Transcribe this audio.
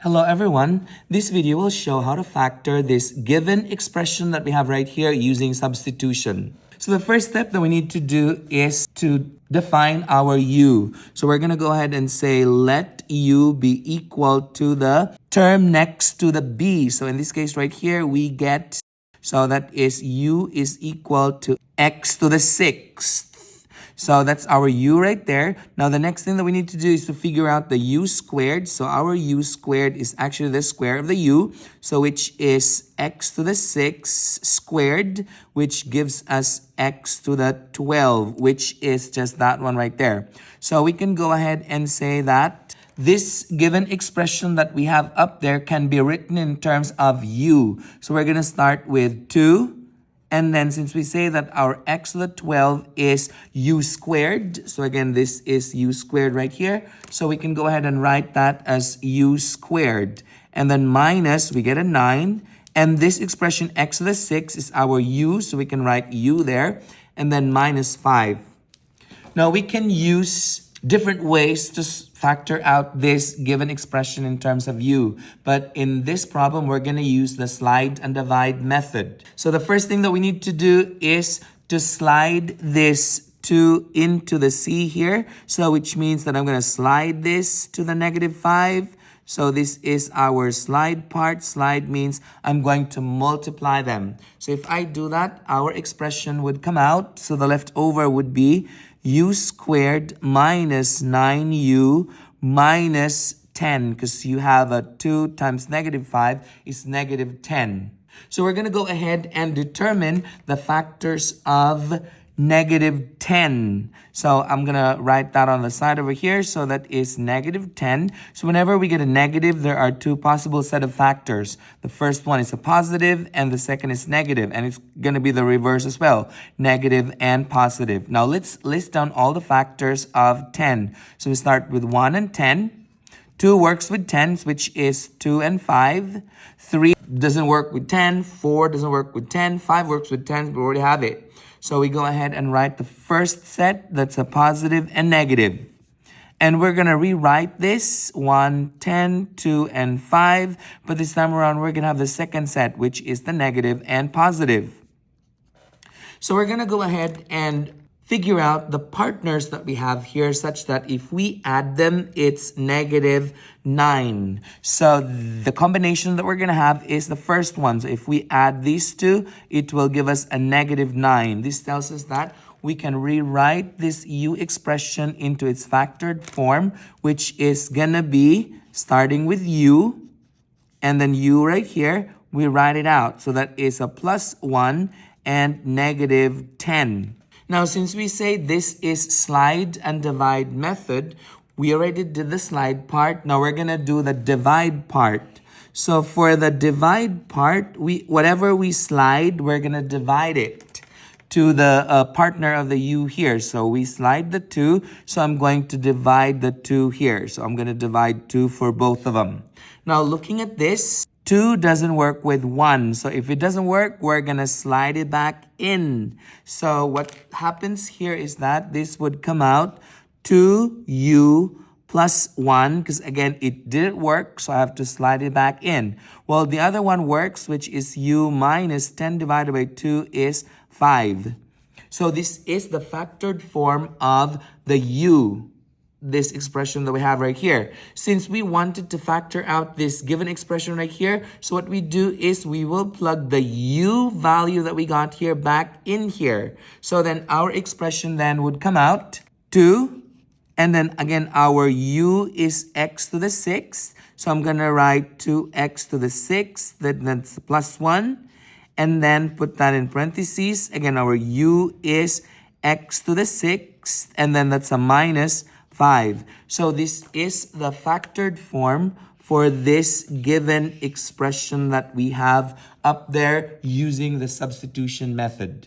Hello everyone, this video will show how to factor this given expression that we have right here using substitution. So the first step that we need to do is to define our u. So we're going to go ahead and say let u be equal to the term next to the b. So in this case right here we get, so that is u is equal to x to the 6th. So that's our u right there. Now the next thing that we need to do is to figure out the u squared. So our u squared is actually the square of the u. So which is x to the 6 squared, which gives us x to the 12, which is just that one right there. So we can go ahead and say that this given expression that we have up there can be written in terms of u. So we're going to start with 2. And then since we say that our x to the 12 is u squared, so again, this is u squared right here. So we can go ahead and write that as u squared. And then minus, we get a 9. And this expression x to the 6 is our u, so we can write u there. And then minus 5. Now we can use different ways to factor out this given expression in terms of u. But in this problem, we're going to use the slide and divide method. So the first thing that we need to do is to slide this 2 into the c here. So which means that I'm going to slide this to the negative 5. So this is our slide part. Slide means I'm going to multiply them. So if I do that, our expression would come out. So the leftover would be u squared minus 9u minus 10, because you have a 2 times negative 5 is negative 10. So we're going to go ahead and determine the factors of negative 10. So I'm going to write that on the side over here. So that is negative 10. So whenever we get a negative, there are two possible set of factors. The first one is a positive and the second is negative. And it's going to be the reverse as well, negative and positive. Now let's list down all the factors of 10. So we start with 1 and 10. 2 works with 10, which is 2 and 5. 3 doesn't work with 10. 4 doesn't work with 10. 5 works with 10. We already have it. So we go ahead and write the first set, that's a positive and negative. And we're going to rewrite this 1, 10, 2, and 5. But this time around, we're going to have the second set, which is the negative and positive. So we're going to go ahead and figure out the partners that we have here such that if we add them, it's negative 9. So the combination that we're going to have is the first one. So if we add these two, it will give us a negative 9. This tells us that we can rewrite this u expression into its factored form, which is going to be starting with u, and then u right here, we write it out. So that is a plus 1 and negative 10. Now, since we say this is slide and divide method, we already did the slide part. Now we're going to do the divide part. So for the divide part, whatever we slide, we're going to divide it to the partner of the u here. So we slide the 2. So I'm going to divide the 2 here. So I'm going to divide 2 for both of them. Now looking at this, 2 doesn't work with 1. So if it doesn't work, we're going to slide it back in. So what happens here is that this would come out 2u plus 1, because again, it didn't work, so I have to slide it back in. Well, the other one works, which is u minus 10 divided by 2 is 5. So this is the factored form of the u, this expression that we have right here. Since we wanted to factor out this given expression right here, so what we do is we will plug the u value that we got here back in here. So then our expression then would come out 2, and then again our u is x to the 6th. So I'm going to write 2x to the 6th, that's plus 1, and then put that in parentheses. Again, our u is x to the 6th, and then that's a minus 5. So this is the factored form for this given expression that we have up there using the substitution method.